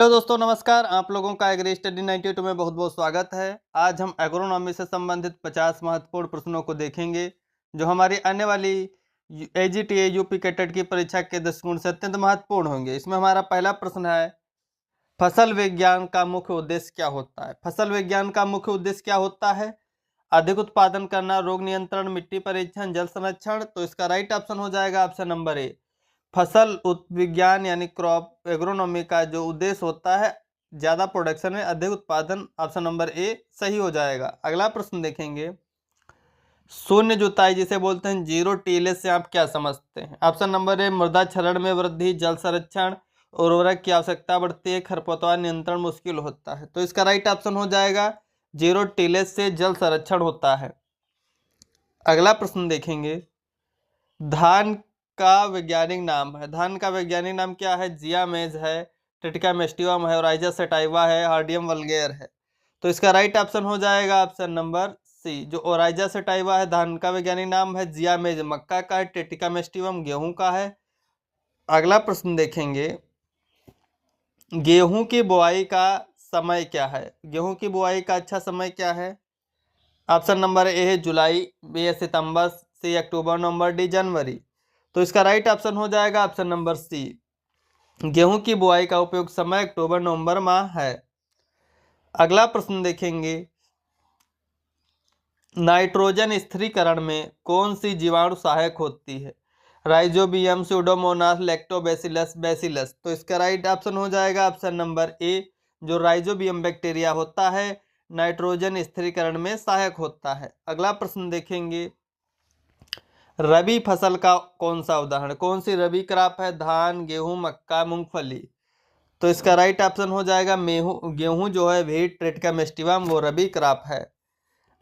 Hello दोस्तों, नमस्कार। आप लोगों का एग्री स्टडी 92 में बहुत बहुत स्वागत है। आज हम एग्रोनॉमी से संबंधित 50 महत्वपूर्ण प्रश्नों को देखेंगे जो हमारी आने वाली AGTA यूपी कैटेट की परीक्षा के दृष्टिकोण से अत्यंत महत्वपूर्ण होंगे। इसमें हमारा पहला प्रश्न है, फसल विज्ञान का मुख्य उद्देश्य क्या होता है। फसल विज्ञान का मुख्य उद्देश्य क्या होता है? अधिक उत्पादन करना, रोग नियंत्रण, मिट्टी परीक्षण, जल संरक्षण। तो इसका राइट ऑप्शन हो जाएगा ऑप्शन नंबर ए। फसल विज्ञान यानी क्रॉप एग्रोनॉमी का जो उद्देश्य होता है ज्यादा प्रोडक्शन में अधिक उत्पादन, ऑप्शन नंबर ए सही हो जाएगा। अगला प्रश्न देखेंगे, शून्य जुताई जिसे बोलते हैं जीरो टीलेज से आप क्या समझते हैं। ऑप्शन नंबर ए मृदा क्षरण में वृद्धि, जल संरक्षण, उर्वरक की आवश्यकता बढ़ती है, खरपतवार नियंत्रण मुश्किल होता है। तो इसका राइट ऑप्शन हो जाएगा जीरो टीलेज से जल संरक्षण होता है। अगला प्रश्न देखेंगे, धान का वैज्ञानिक नाम है। धान का वैज्ञानिक नाम क्या है? जिया मेज है, ट्रिटिका मेस्टिवम है, ओराइजा सेटाइवा है, हार्डियम वल्गेर है। तो इसका राइट ऑप्शन हो जाएगा ऑप्शन नंबर सी। जो ओराइजा सेटाइवा है धान का वैज्ञानिक नाम है, जिया मेज मक्का का है, ट्रिटिका मेस्टिवम गेहूं का है। अगला प्रश्न देखेंगे, गेहूं की बुआई का समय क्या है। गेहूं की बुआई का अच्छा समय क्या है? ऑप्शन नंबर ए है जुलाई, बी है सितंबर, सी अक्टूबर, नवंबर, डी जनवरी। तो इसका राइट ऑप्शन हो जाएगा ऑप्शन नंबर सी। गेहूं की बुआई का उपयोग समय अक्टूबर नवंबर माह है। अगला प्रश्न देखेंगे, नाइट्रोजन स्थिरीकरण में कौन सी जीवाणु सहायक होती है। Rhizobium, Pseudomonas, lactobacillus, bacillus. तो इसका राइट ऑप्शन हो जाएगा ऑप्शन नंबर ए। जो राइजोबियम बैक्टीरिया होता है नाइट्रोजन स्थिरीकरण में सहायक होता है। अगला प्रश्न देखेंगे, रबी फसल का कौन सा उदाहरण, कौन सी रबी क्रॉप है। धान, गेहूं, मक्का, मूंगफली। तो इसका राइट ऑप्शन हो जाएगा गेहूं जो है व्हीट, ट्रिटिका मेस्टिवम, वो रबी क्रॉप है।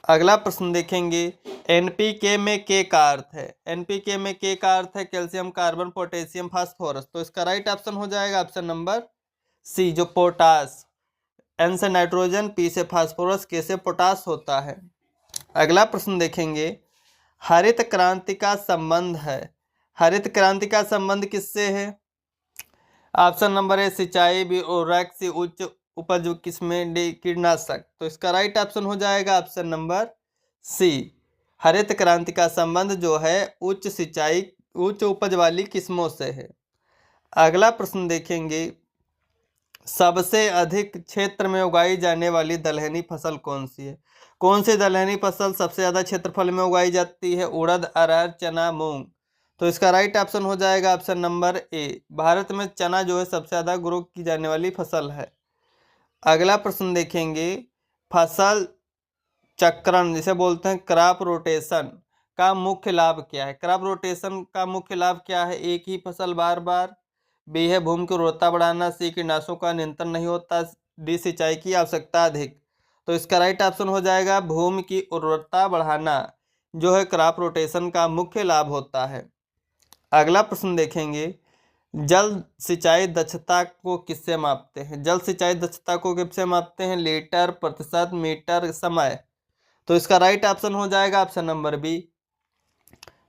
अगला प्रश्न देखेंगे, एनपीके में के का अर्थ है। एनपीके में के का अर्थ है कैल्शियम, कार्बन, पोटेशियम, फास्फोरस। तो इसका राइट ऑप्शन हो जाएगा ऑप्शन नंबर सी, जो पोटास। एन से नाइट्रोजन, पी से फास्फोरस, के से पोटास होता है। अगला प्रश्न देखेंगे, हरित क्रांति का संबंध है। हरित क्रांति का संबंध किससे है? ऑप्शन नंबर ए सिंचाई, बी उर्वरक, सी उच्च उपज किस्में, डी कीटनाशक। तो इसका राइट ऑप्शन हो जाएगा ऑप्शन नंबर सी। हरित क्रांति का संबंध जो है उच्च सिंचाई, उच्च उपज वाली किस्मों से है। अगला प्रश्न देखेंगे, सबसे अधिक क्षेत्र में उगाई जाने वाली दलहनी फसल कौन सी है। कौन सी दलहनी फसल सबसे ज्यादा क्षेत्रफल में उगाई जाती है। उड़द, अरहर, चना, मूंग। तो इसका राइट ऑप्शन हो जाएगा ऑप्शन नंबर ए। भारत में चना जो है सबसे ज्यादा ग्रो की जाने वाली फसल है। अगला प्रश्न देखेंगे, फसल चक्रण जिसे बोलते हैं क्रॉप रोटेशन का मुख्य लाभ क्या है। क्रॉप रोटेशन का मुख्य लाभ क्या है? एक ही फसल बार बार, बी है भूमि की उर्वरता बढ़ाना, सी कीटनाशकों का नियंत्रण नहीं होता, डी सिंचाई की आवश्यकता अधिक। तो इसका राइट ऑप्शन हो जाएगा भूमि की उर्वरता बढ़ाना जो है क्रॉप रोटेशन का मुख्य लाभ होता है। अगला प्रश्न देखेंगे, जल सिंचाई दक्षता को किससे मापते हैं। जल सिंचाई दक्षता को किससे मापते हैं? लीटर, प्रतिशत, मीटर, समय। तो इसका राइट ऑप्शन हो जाएगा ऑप्शन नंबर बी।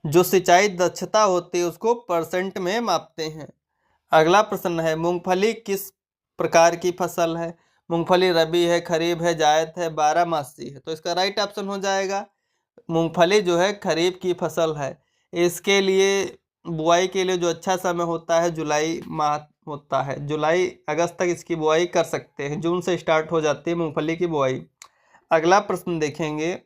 जो सिंचाई दक्षता होती है उसको परसेंट में मापते हैं। अगला प्रश्न है, मूंगफली किस प्रकार की फसल है। मूंगफली रबी है, खरीफ है, जायद है, बारहमासी है। तो इसका राइट ऑप्शन हो जाएगा मूंगफली जो है खरीफ की फसल है। इसके लिए बुआई के लिए जो अच्छा समय होता है जुलाई माह होता है। जुलाई अगस्त तक इसकी बुआई कर सकते हैं, जून से स्टार्ट हो जाती है मूंगफली की बुआई। अगला प्रश्न देखेंगे,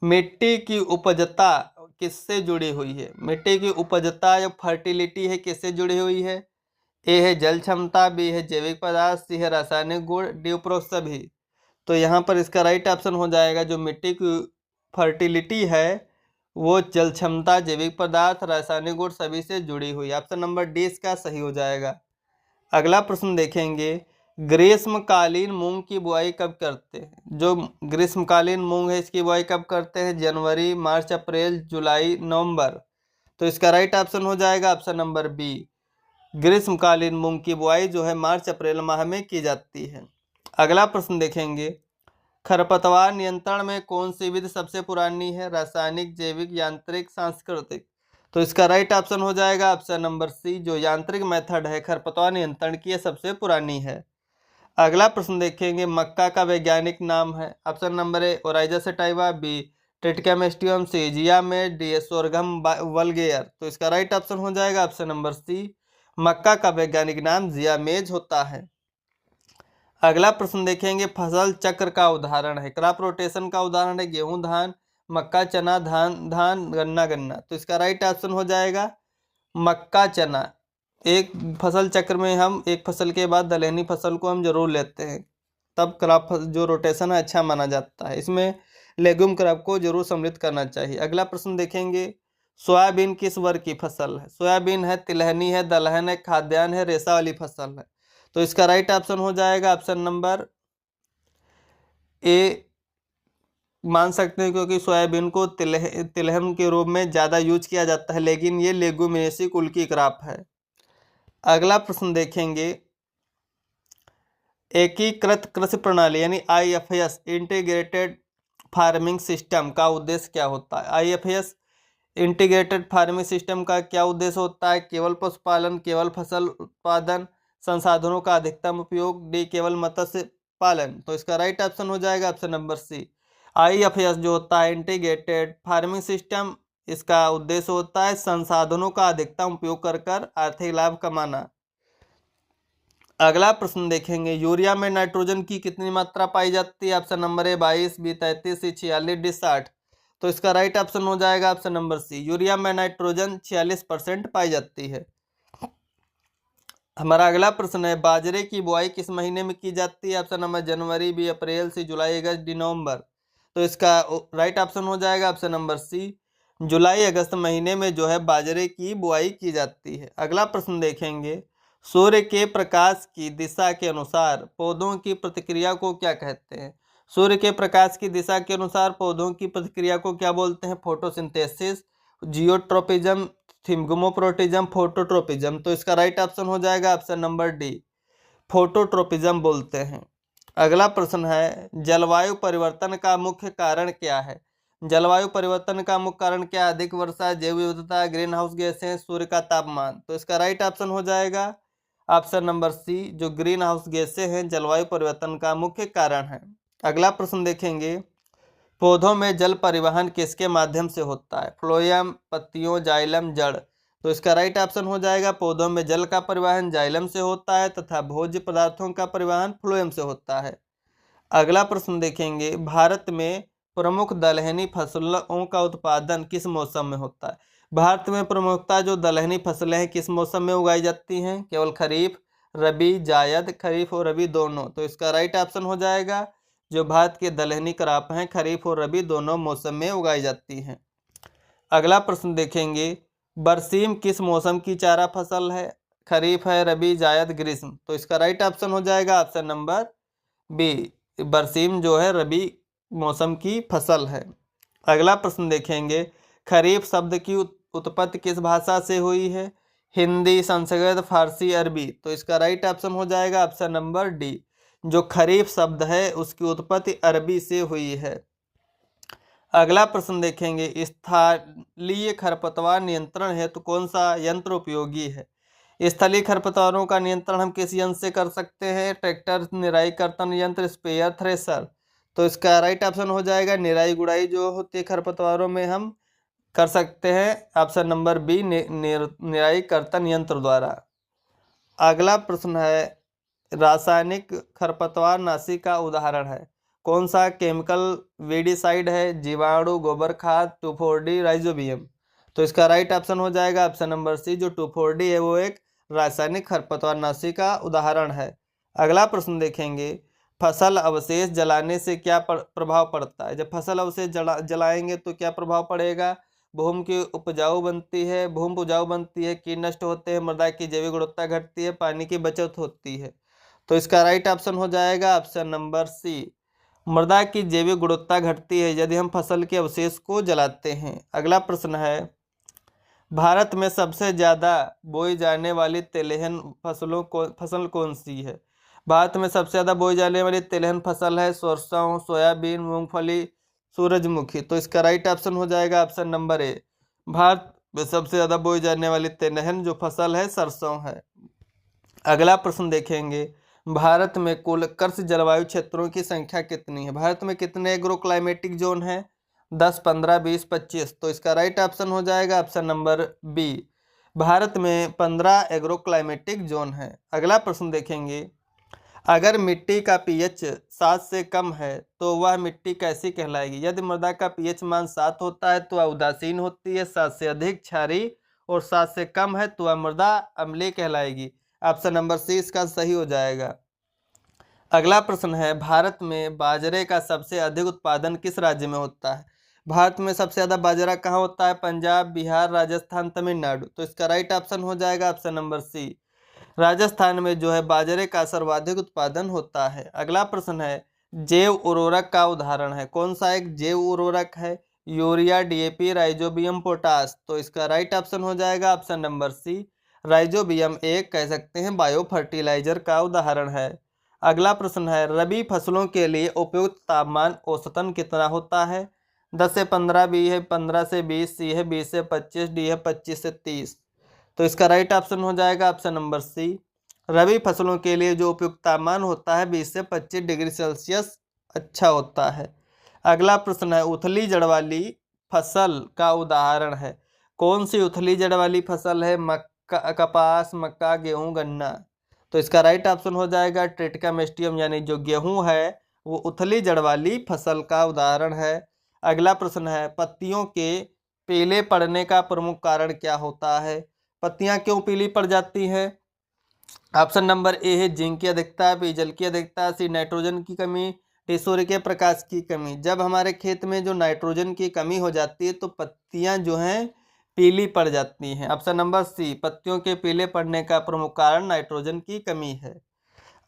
मिट्टी की उपजता किससे जुड़ी हुई है। मिट्टी की उपजता या फर्टिलिटी है किससे जुड़ी हुई है? ए है जल क्षमता, बी है जैविक पदार्थ, सी है रासायनिक गुण, डी उपरोक्त सभी। तो यहाँ पर इसका राइट ऑप्शन हो जाएगा जो मिट्टी की फर्टिलिटी है वो जल क्षमता, जैविक पदार्थ, रासायनिक गुण सभी से जुड़ी हुई। ऑप्शन नंबर डी इसका सही हो जाएगा। अगला प्रश्न देखेंगे, ग्रीष्मकालीन मूंग की बुआई कब करते हैं। जो ग्रीष्मकालीन मूंग है इसकी बुआई कब करते हैं? जनवरी, मार्च, अप्रैल, जुलाई, नवंबर। तो इसका राइट ऑप्शन हो जाएगा ऑप्शन नंबर बी। ग्रीष्मकालीन मूंग की बुआई जो है मार्च अप्रैल माह में की जाती है। अगला प्रश्न देखेंगे, खरपतवार नियंत्रण में कौन सी विधि सबसे पुरानी है। रासायनिक, जैविक, यांत्रिक, सांस्कृतिक। तो इसका राइट ऑप्शन हो जाएगा ऑप्शन नंबर सी, जो यांत्रिक मेथड है खरपतवार नियंत्रण की, यह सबसे पुरानी है। अगला प्रश्न देखेंगे, मक्का का वैज्ञानिक नाम है। Option number A oryza sativa, B triticum aestivum, C zea mays, D sorghum vulgare. तो इसका राइट ऑप्शन हो जाएगा ऑप्शन नंबर सी, मक्का का वैज्ञानिक नाम जियामेज होता है। अगला प्रश्न देखेंगे, फसल चक्र का उदाहरण है। क्रॉप रोटेशन का उदाहरण है गेहूं धान, मक्का चना, धान धान, गन्ना गन्ना। तो इसका राइट ऑप्शन हो जाएगा मक्का चना। एक फसल चक्र में हम एक फसल के बाद दलहनी फसल को हम जरूर लेते हैं, तब क्रॉप जो रोटेशन है अच्छा माना जाता है। इसमें लेग्यूम क्रॉप को जरूर सम्मिलित करना चाहिए। अगला प्रश्न देखेंगे, सोयाबीन किस वर्ग की फसल है। सोयाबीन है, तिलहनी है, दलहन है, खाद्यान्न है, रेशा वाली फसल है। तो इसका राइट ऑप्शन हो जाएगा ऑप्शन नंबर ए मान सकते हैं, क्योंकि सोयाबीन को तिलहन के रूप में ज़्यादा यूज किया जाता है, लेकिन ये लेगुमिनेसी कुल की क्रॉप है। अगला प्रश्न देखेंगे, एकीकृत कृषि प्रणाली यानी IFS इंटीग्रेटेड फार्मिंग सिस्टम का उद्देश्य क्या होता है। IFS इंटीग्रेटेड फार्मिंग सिस्टम का क्या उद्देश्य होता है। केवल पशुपालन, केवल फसल उत्पादन, संसाधनों का अधिकतम उपयोग, डी केवल मत्स्य पालन। तो इसका राइट ऑप्शन हो जाएगा ऑप्शन नंबर सी, IFS जो होता है इंटीग्रेटेड फार्मिंग सिस्टम, इसका उद्देश्य होता है संसाधनों का अधिकतम उपयोग कर आर्थिक लाभ कमाना। अगला प्रश्न देखेंगे, यूरिया में नाइट्रोजन की कितनी मात्रा पाई जाती है। Option number A 22, B 33, C 46, D 60। तो इसका राइट ऑप्शन हो जाएगा ऑप्शन नंबर सी, यूरिया में नाइट्रोजन 46% पाई जाती है। हमारा अगला प्रश्न है, बाजरे की बुआई किस महीने में की जाती है। ऑप्शन नंबर जनवरी, बी अप्रैल, सी जुलाई, अगस्त, डी नवंबर। तो इसका राइट ऑप्शन हो जाएगा ऑप्शन नंबर सी, जुलाई अगस्त महीने में जो है बाजरे की बुआई की जाती है। अगला प्रश्न देखेंगे, सूर्य के प्रकाश की दिशा के अनुसार पौधों की प्रतिक्रिया को क्या कहते हैं। सूर्य के प्रकाश की दिशा के अनुसार पौधों की प्रतिक्रिया को क्या बोलते हैं। Photosynthesis, geotropism, thigmotropism, phototropism. तो इसका राइट ऑप्शन हो जाएगा ऑप्शन नंबर डी, फोटोट्रोपिज्म बोलते हैं। अगला प्रश्न है, जलवायु परिवर्तन का मुख्य कारण क्या है। जलवायु परिवर्तन का मुख्य कारण क्या है। अधिक वर्षा, जैव विविधता, ग्रीन हाउस गैसें, सूर्य का तापमान। तो इसका राइट ऑप्शन हो जाएगा ऑप्शन नंबर सी, जो ग्रीन हाउस गैसें हैं जलवायु परिवर्तन का मुख्य कारण है। अगला प्रश्न देखेंगे, पौधों में जल परिवहन किसके माध्यम से होता है। फ्लोएम, पत्तियों, जाइलम, जड़। तो इसका राइट ऑप्शन हो जाएगा, पौधों में जल का परिवहन जाइलम से होता है तथा भोज्य पदार्थों का परिवहन फ्लोएम से होता है। अगला प्रश्न देखेंगे, भारत में प्रमुख दलहनी फसलों का उत्पादन किस मौसम में होता है। भारत में प्रमुखता जो दलहनी फसलें हैं किस मौसम में उगाई जाती हैं। केवल खरीफ, रबी, जायद, खरीफ और रबी दोनों। तो इसका राइट ऑप्शन हो जाएगा, जो भारत के दलहनी क्रॉप हैं खरीफ और रबी दोनों मौसम में उगाई जाती हैं। अगला प्रश्न देखेंगे, बरसीम किस मौसम की चारा फसल है। खरीफ है, रबी, जायद, ग्रीष्म। तो इसका राइट ऑप्शन हो जाएगा ऑप्शन नंबर बी, बरसीम जो है रबी मौसम की फसल है। अगला प्रश्न देखेंगे, खरीफ शब्द की उत्पत्ति किस भाषा से हुई है। हिंदी, संस्कृत, फारसी, अरबी। तो इसका राइट ऑप्शन हो जाएगा ऑप्शन नंबर डी, जो खरीफ शब्द है उसकी उत्पत्ति अरबी से हुई है। अगला प्रश्न देखेंगे, स्थलीय खरपतवार नियंत्रण हेतु कौन सा यंत्र उपयोगी है। स्थलीय खरपतवारों का नियंत्रण हम किस यंत्र से कर सकते हैं। ट्रैक्टर, निराई कर्तन यंत्र, स्प्रेयर, थ्रेशर। तो इसका राइट ऑप्शन हो जाएगा, निराई गुड़ाई जो होती है खरपतवारों में हम कर सकते हैं ऑप्शन नंबर बी, निराई कर्तन यंत्र द्वारा। अगला प्रश्न है, रासायनिक खरपतवार नाशी का उदाहरण है। कौन सा केमिकल वीडिसाइड है। जीवाणु, गोबर खाद, 2,4-D, राइजोबियम। तो इसका राइट ऑप्शन हो जाएगा ऑप्शन नंबर सी, जो 2,4-D है वो एक रासायनिक खरपतवार नाशी का उदाहरण है। अगला प्रश्न देखेंगे, फसल अवशेष जलाने से क्या प्रभाव पड़ता है। जब फसल अवशेष जलाएंगे तो क्या प्रभाव पड़ेगा। भूमि की उपजाऊ बनती है, भूमि उपजाऊ बनती है, कीट नष्ट होते हैं, मृदा की जैविक गुणवत्ता घटती है, पानी की बचत होती है। तो इसका राइट ऑप्शन हो जाएगा ऑप्शन नंबर सी, मृदा की जैविक गुणवत्ता घटती है यदि हम फसल के अवशेष को जलाते हैं। अगला प्रश्न है, भारत में सबसे ज़्यादा बोई जाने वाली तिलहन फसल कौन सी है। भारत में सबसे ज़्यादा बोई जाने वाली तिलहन फसल है सरसों, सोयाबीन, मूंगफली, सूरजमुखी। तो इसका राइट ऑप्शन हो जाएगा ऑप्शन नंबर ए, भारत में सबसे ज़्यादा बोई जाने वाली तिलहन जो फसल है सरसों है। अगला प्रश्न देखेंगे, भारत में कुल कृषि जलवायु क्षेत्रों की संख्या कितनी है? भारत में कितने एग्रो क्लाइमेटिक जोन है? 10, 15, 20, 25। तो इसका राइट ऑप्शन हो जाएगा ऑप्शन नंबर बी। भारत में 15 एग्रो क्लाइमेटिक जोन है। अगला प्रश्न देखेंगे, अगर मिट्टी का पीएच 7 से कम है तो वह मिट्टी कैसी कहलाएगी? यदि मृदा का पीएच मान 7 होता है तो वह उदासीन होती है, 7 से अधिक क्षारीय और 7 से कम है तो वह मृदा अम्लीय कहलाएगी। ऑप्शन नंबर सी इसका सही हो जाएगा। अगला प्रश्न है, भारत में बाजरे का सबसे अधिक उत्पादन किस राज्य में होता है? भारत में सबसे ज़्यादा बाजरा कहाँ होता है? पंजाब, बिहार, राजस्थान, तमिलनाडु। तो इसका राइट ऑप्शन हो जाएगा ऑप्शन नंबर सी। राजस्थान में जो है बाजरे का सर्वाधिक उत्पादन होता है। अगला प्रश्न है, जैव उर्वरक का उदाहरण है? कौन सा एक जैव उर्वरक है? Urea, DAP, rhizobium, potash. तो इसका राइट ऑप्शन हो जाएगा ऑप्शन नंबर सी। राइजोबियम एक कह सकते हैं बायो फर्टिलाइजर का उदाहरण है। अगला प्रश्न है, रबी फसलों के लिए उपयुक्त तापमान औसतन कितना होता है? 10 से 15, बी है 15 से 20, सी है 20 से 25, डी है 25 से 30। तो इसका राइट ऑप्शन हो जाएगा ऑप्शन नंबर सी। रबी फसलों के लिए जो उपयुक्त तापमान होता है 20 से 25 डिग्री सेल्सियस अच्छा होता है। अगला प्रश्न है, उथली जड़ वाली फसल का उदाहरण है? कौन सी उथली जड़ वाली फसल है? मक्का, कपास, मक्का, गेहूं, गन्ना। तो इसका राइट ऑप्शन हो जाएगा ट्रिटिकामेस्टियम, यानी जो गेहूं है वो उथली जड़ वाली फसल का उदाहरण है। अगला प्रश्न है, पत्तियों के पीले पड़ने का प्रमुख कारण क्या होता है? पत्तियां क्यों पीली पड़ जाती हैं? ऑप्शन नंबर ए है जिंक की अधिकता, बी जल की अधिकता, सी नाइट्रोजन की कमी, डी सूर्य के प्रकाश की कमी। जब हमारे खेत में जो नाइट्रोजन की कमी हो जाती है तो पत्तियां जो हैं पीली पड़ जाती हैं। ऑप्शन नंबर सी, पत्तियों के पीले पड़ने का प्रमुख कारण नाइट्रोजन की कमी है।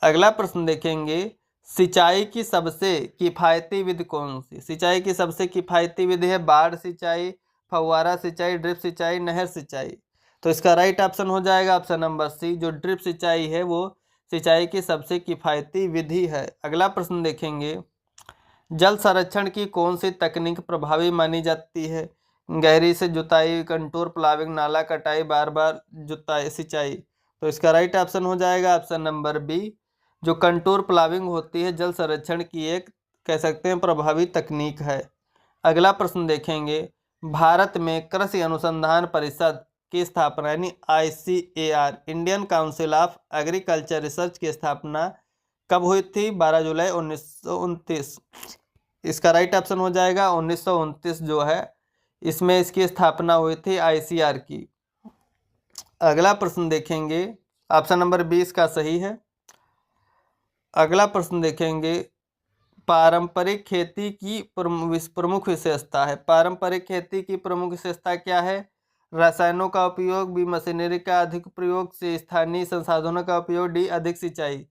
अगला प्रश्न देखेंगे, सिंचाई की सबसे किफ़ायती विधि कौन सी? सिंचाई की सबसे किफ़ायती विधि है बाढ़ सिंचाई, फव्वारा सिंचाई, ड्रिप सिंचाई, नहर सिंचाई। तो इसका राइट ऑप्शन हो जाएगा ऑप्शन नंबर सी, जो ड्रिप सिंचाई है वो सिंचाई की सबसे किफ़ायती विधि है। अगला प्रश्न देखेंगे, जल संरक्षण की कौन सी तकनीक प्रभावी मानी जाती है? गहरी से जुताई, कंटूर प्लाविंग, नाला कटाई, बार बार जुताई, सिंचाई। तो इसका राइट ऑप्शन हो जाएगा ऑप्शन नंबर बी, जो कंटूर प्लाविंग होती है जल संरक्षण की एक कह सकते हैं प्रभावी तकनीक है। अगला प्रश्न देखेंगे, भारत में कृषि अनुसंधान परिषद की स्थापना यानी ICAR, Indian council of agriculture research की स्थापना कब हुई थी? 12 जुलाई 1929। इसका राइट ऑप्शन हो जाएगा 1929 जो है इसमें इसकी स्थापना हुई थी ICAR की। अगला प्रश्न देखेंगे, ऑप्शन नंबर 20 का सही है। अगला प्रश्न देखेंगे, पारंपरिक खेती की प्रमुख विशेषता है? पारंपरिक खेती की प्रमुख विशेषता क्या है? रसायनों का उपयोग, बी मशीनरी का अधिक प्रयोग, सी स्थानीय संसाधनों का उपयोग, डी अधिक सिंचाई।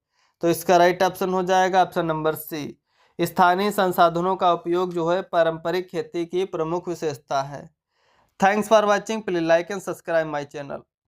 तो इसका राइट ऑप्शन हो जाएगा ऑप्शन नंबर सी, स्थानीय संसाधनों का उपयोग जो है पारंपरिक खेती की प्रमुख विशेषता है। Thanks for watching, please like and subscribe my channel.